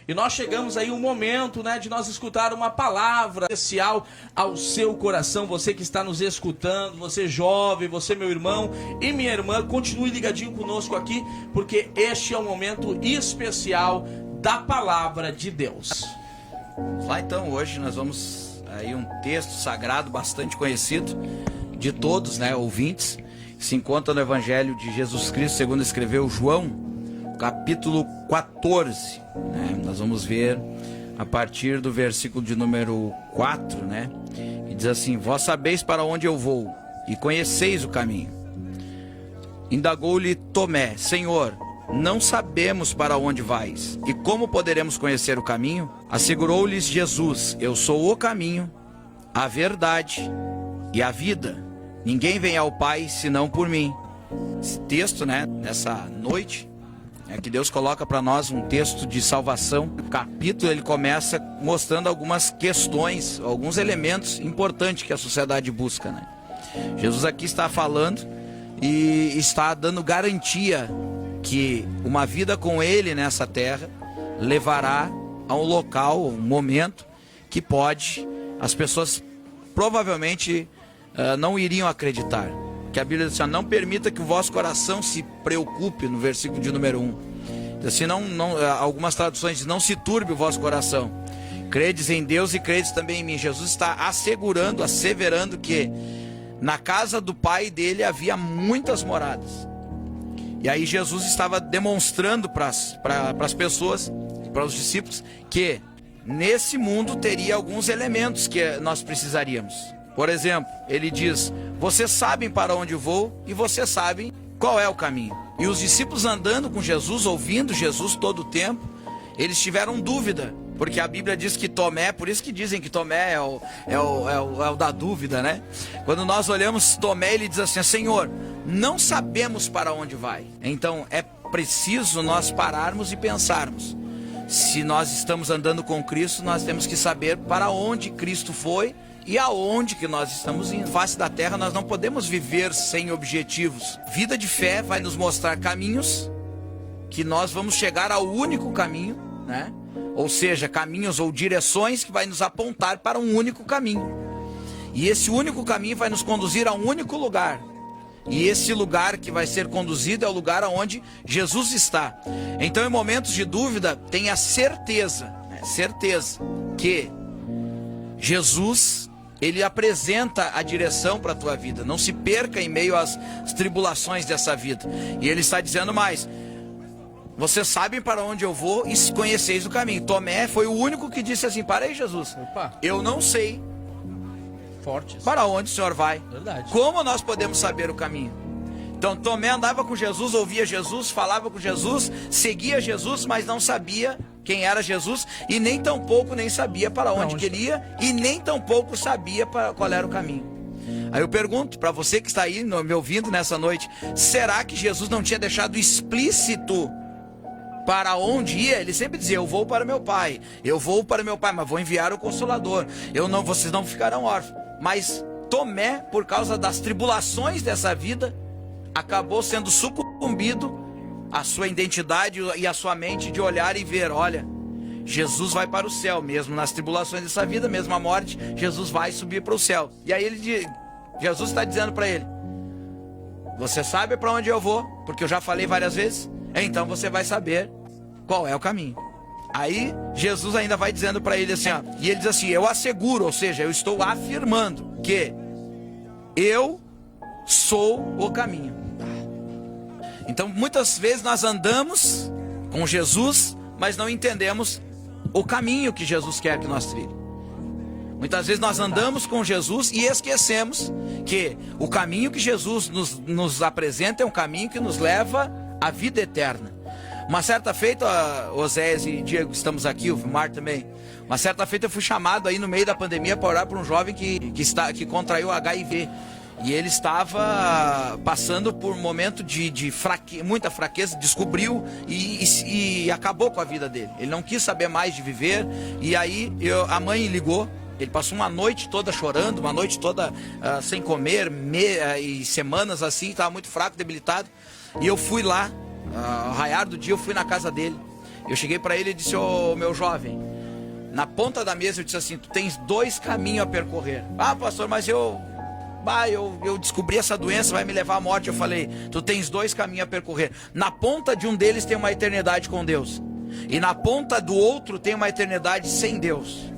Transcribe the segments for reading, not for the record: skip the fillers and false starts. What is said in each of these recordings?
E nós chegamos aí um momento, né, de nós escutar uma palavra especial ao seu coração. Você que está nos escutando, você jovem, você meu irmão e minha irmã, continue ligadinho conosco aqui, porque este é um momento especial da palavra de Deus. Lá então, hoje nós vamos aí um texto sagrado bastante conhecido de todos, né, ouvintes. Se encontra no Evangelho de Jesus Cristo, segundo escreveu João, capítulo 14, né? Nós vamos ver a partir do versículo de número 4, né? E diz assim: vós sabeis para onde eu vou, e conheceis o caminho. Indagou-lhe Tomé: Senhor, não sabemos para onde vais, e como poderemos conhecer o caminho? Assegurou-lhes Jesus: eu sou o caminho, a verdade e a vida. Ninguém vem ao Pai senão por mim. Esse texto, né, nessa noite, é que Deus coloca para nós um texto de salvação. O capítulo ele começa mostrando algumas questões, alguns elementos importantes que a sociedade busca, né? Jesus aqui está falando e está dando garantia que uma vida com Ele nessa terra levará a um local, um momento que pode, as pessoas provavelmente não iriam acreditar. Que a Bíblia diz assim: não permita que o vosso coração se preocupe, no versículo de número 1. Assim, algumas traduções dizem: não se turbe o vosso coração. Credes em Deus e credes também em mim. Jesus está assegurando, asseverando que na casa do Pai dele havia muitas moradas. E aí Jesus estava demonstrando para as pessoas, para os discípulos, que nesse mundo teria alguns elementos que nós precisaríamos. Por exemplo, ele diz: vocês sabem para onde eu vou e vocês sabem qual é o caminho. E os discípulos andando com Jesus, ouvindo Jesus todo o tempo, eles tiveram dúvida, porque a Bíblia diz que Tomé, por isso que dizem que Tomé é o da dúvida, né? Quando nós olhamos Tomé, ele diz assim: Senhor, não sabemos para onde vai. Então é preciso nós pararmos e pensarmos. Se nós estamos andando com Cristo, nós temos que saber para onde Cristo foi e aonde que nós estamos indo. Face da terra nós não podemos viver sem objetivos. Vida de fé vai nos mostrar caminhos, que nós vamos chegar ao único caminho, né? Ou seja, caminhos ou direções que vai nos apontar para um único caminho. E esse único caminho vai nos conduzir a um único lugar. E esse lugar que vai ser conduzido é o lugar onde Jesus está. Então, em momentos de dúvida, tenha certeza, né? Certeza que Jesus, ele apresenta a direção para a tua vida. Não se perca em meio às tribulações dessa vida. E ele está dizendo mais: vocês sabem para onde eu vou e conheceis o caminho. Tomé foi o único que disse assim: para aí, Jesus, eu não sei para onde o Senhor vai. Verdade. Como nós podemos saber o caminho? Então Tomé andava com Jesus, ouvia Jesus, falava com Jesus, seguia Jesus, mas não sabia quem era Jesus, e nem tampouco nem sabia para onde queria, e nem tampouco sabia qual era o caminho. Aí eu pergunto para você que está aí me ouvindo nessa noite: será que Jesus não tinha deixado explícito para onde ia? Ele sempre dizia: eu vou para meu Pai, eu vou para meu Pai, mas vou enviar o Consolador, vocês não ficarão órfãos. Mas Tomé, por causa das tribulações dessa vida, acabou sendo sucumbido a sua identidade e a sua mente de olhar e ver: olha, Jesus vai para o céu, mesmo nas tribulações dessa vida, mesmo a morte, Jesus vai subir para o céu. E aí Jesus está dizendo para ele: você sabe para onde eu vou, porque eu já falei várias vezes, então você vai saber qual é o caminho. Aí Jesus ainda vai dizendo para ele assim, ó, e ele diz assim: eu asseguro, ou seja, eu estou afirmando que eu sou o caminho. Então muitas vezes nós andamos com Jesus, mas não entendemos o caminho que Jesus quer que nós trilhemos. Muitas vezes nós andamos com Jesus e esquecemos que o caminho que Jesus nos apresenta é um caminho que nos leva à vida eterna. Uma certa feita, Oséias e Diego, estamos aqui, o Vilmar também. Uma certa feita eu fui chamado aí no meio da pandemia para orar por um jovem que contraiu HIV. E ele estava passando por um momento de muita fraqueza, descobriu e acabou com a vida dele. Ele não quis saber mais de viver. E aí a mãe ligou. Ele passou uma noite toda chorando, uma noite toda sem comer, e semanas assim, estava muito fraco, debilitado. E eu fui lá, ao raiar do dia, eu fui na casa dele. Eu cheguei para ele e disse: ô meu jovem, na ponta da mesa eu disse assim: tu tens 2 caminhos a percorrer. Ah, pastor, mas eu descobri essa doença, vai me levar à morte. Eu falei: tu tens 2 caminhos a percorrer. Na ponta de um deles tem uma eternidade com Deus, e na ponta do outro tem uma eternidade sem Deus.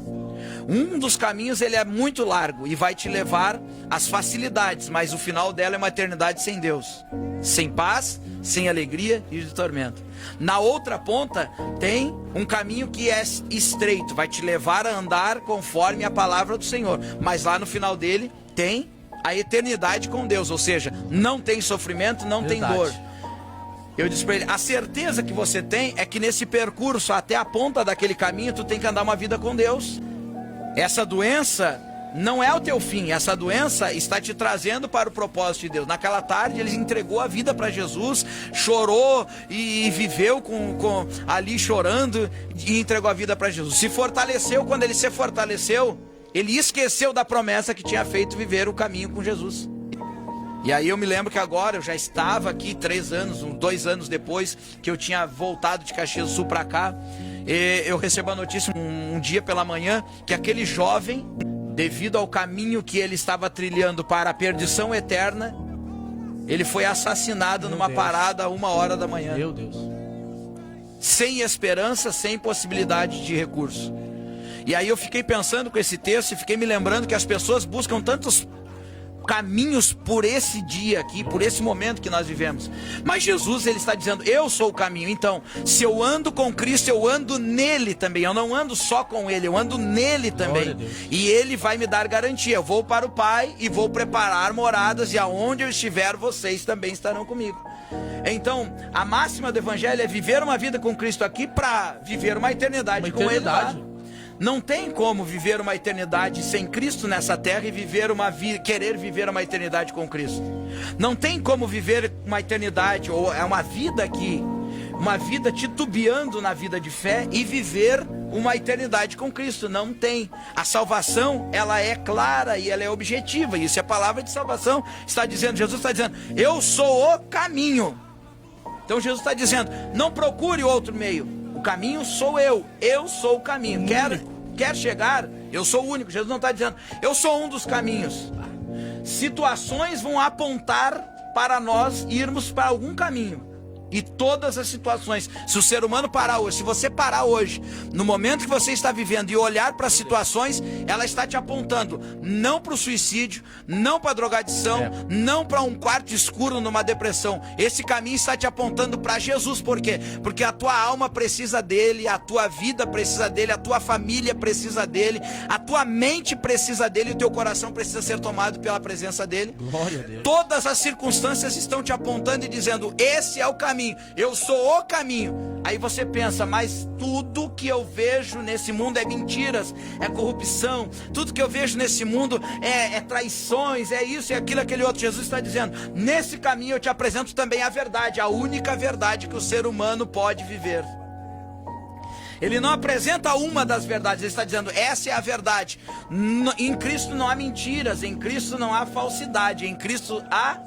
Um dos caminhos ele é muito largo e vai te levar às facilidades, mas o final dela é uma eternidade sem Deus, sem paz, sem alegria e de tormento. Na outra ponta tem um caminho que é estreito, vai te levar a andar conforme a palavra do Senhor, mas lá no final dele tem a eternidade com Deus, ou seja, não tem sofrimento, não tem dor. Eu disse para ele: a certeza que você tem é que nesse percurso até a ponta daquele caminho tu tem que andar uma vida com Deus. Essa doença não é o teu fim, essa doença está te trazendo para o propósito de Deus. Naquela tarde ele entregou a vida para Jesus, chorou e viveu ali chorando e entregou a vida para Jesus. Se fortaleceu. Quando ele se fortaleceu, ele esqueceu da promessa que tinha feito, viver o caminho com Jesus. E aí eu me lembro que agora eu já estava aqui 2 anos depois que eu tinha voltado de Caxias do Sul para cá. E eu recebo a notícia um dia pela manhã que aquele jovem, devido ao caminho que ele estava trilhando para a perdição eterna, ele foi assassinado numa parada a 1h da manhã. Meu Deus. Sem esperança, sem possibilidade de recurso. E aí eu fiquei pensando com esse texto e fiquei me lembrando que as pessoas buscam tantos caminhos por esse dia aqui, por esse momento que nós vivemos. Mas Jesus, ele está dizendo: eu sou o caminho. Então, se eu ando com Cristo, eu ando nele também. Eu não ando só com ele, eu ando nele também. E ele vai me dar garantia. Eu vou para o Pai e vou preparar moradas, e aonde eu estiver, vocês também estarão comigo. Então, a máxima do Evangelho é viver uma vida com Cristo aqui para viver uma eternidade com ele lá. Não tem como viver uma eternidade sem Cristo nessa terra e querer viver uma eternidade com Cristo. Não tem como viver uma eternidade, ou é uma vida aqui, uma vida titubeando na vida de fé e viver uma eternidade com Cristo. Não tem. A salvação, ela é clara e ela é objetiva. Isso é a palavra de salvação. Está dizendo, Jesus está dizendo: eu sou o caminho. Então Jesus está dizendo: não procure outro meio. O caminho sou eu sou o caminho. Quer chegar? Eu sou o único. Jesus não está dizendo: eu sou um dos caminhos. Situações vão apontar para nós irmos para algum caminho. E todas as situações, se o ser humano parar hoje, se você parar hoje, no momento que você está vivendo e olhar para as situações, ela está te apontando não para o suicídio, não para a drogadição, não para um quarto escuro numa depressão. Esse caminho está te apontando para Jesus. Por quê? Porque a tua alma precisa dele, a tua vida precisa dele, a tua família precisa dele, a tua mente precisa dele, e o teu coração precisa ser tomado pela presença dele. Glória a Deus. Todas as circunstâncias estão te apontando e dizendo: esse é o caminho. Eu sou o caminho. Aí você pensa: mas tudo que eu vejo nesse mundo é mentiras, é corrupção, tudo que eu vejo nesse mundo é traições, é isso, é aquilo, aquele outro. Jesus está dizendo: nesse caminho eu te apresento também a verdade, a única verdade que o ser humano pode viver. Ele não apresenta uma das verdades, ele está dizendo: essa é a verdade. Em Cristo não há mentiras, em Cristo não há falsidade, em Cristo há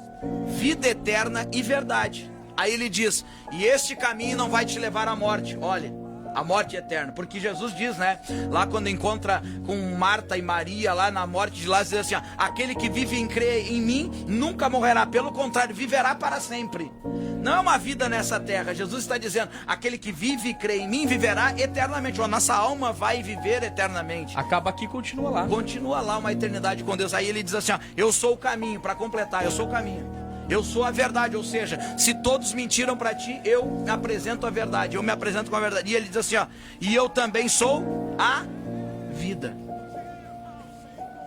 vida eterna e verdade. Aí ele diz: e este caminho não vai te levar à morte. Olha, a morte eterna. Porque Jesus diz, né? Lá quando encontra com Marta e Maria, lá na morte de Lázaro, diz assim: ó, aquele que vive e crê em mim nunca morrerá. Pelo contrário, viverá para sempre. Não é uma vida nessa terra. Jesus está dizendo: aquele que vive e crê em mim viverá eternamente. A nossa alma vai viver eternamente. Acaba aqui e continua lá. Continua lá uma eternidade com Deus. Aí ele diz assim: ó, eu sou o caminho. Para completar, eu sou o caminho. Eu sou a verdade, ou seja, se todos mentiram para ti, eu apresento a verdade, eu me apresento com a verdade. E ele diz assim, ó: e eu também sou a vida.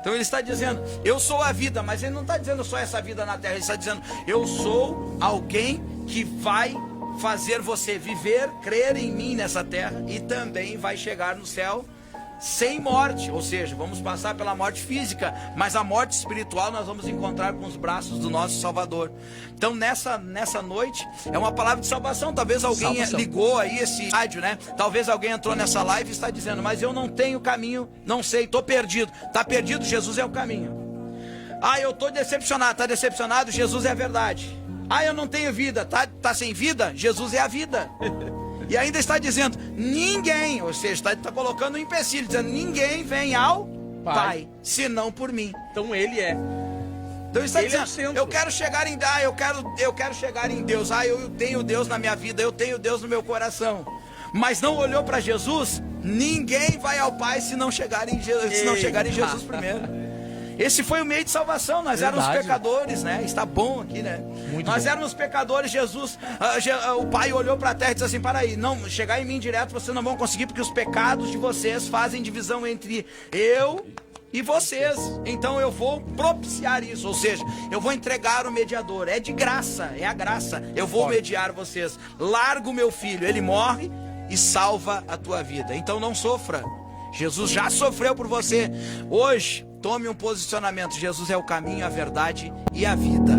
Então ele está dizendo: eu sou a vida, mas ele não está dizendo só essa vida na terra, ele está dizendo: eu sou alguém que vai fazer você viver, crer em mim nessa terra, e também vai chegar no céu sem morte, ou seja, vamos passar pela morte física, mas a morte espiritual nós vamos encontrar com os braços do nosso Salvador. Então nessa noite é uma palavra de salvação. Talvez alguém ligou aí esse rádio, né? Talvez alguém entrou nessa live e está dizendo: mas eu não tenho caminho, não sei, estou perdido. Está perdido? Jesus é o caminho. Ah, eu estou decepcionado. Está decepcionado? Jesus é a verdade. Ah, eu não tenho vida. Tá sem vida? Jesus é a vida. E ainda está dizendo, ninguém, ou seja, está colocando um empecilho, dizendo, ninguém vem ao Pai, senão por mim. Então ele é. Então ele está Ele é o dizendo, centro. eu quero chegar em eu quero chegar em Deus. Eu tenho Deus na minha vida, eu tenho Deus no meu coração. Mas não olhou para Jesus? Ninguém vai ao Pai se não chegar em Jesus primeiro. Esse foi o meio de salvação. Nós éramos pecadores, né? Está bom aqui, né? Nós éramos pecadores. Jesus, o Pai olhou para a terra e disse assim: para aí, não chegar em mim direto vocês não vão conseguir, porque os pecados de vocês fazem divisão entre eu e vocês. Então eu vou propiciar isso, ou seja, eu vou entregar o mediador. É de graça, é a graça. Eu vou mediar vocês. Largo o meu filho, ele morre e salva a tua vida. Então não sofra. Jesus já sofreu por você. Hoje, tome um posicionamento. Jesus é o caminho, a verdade e a vida.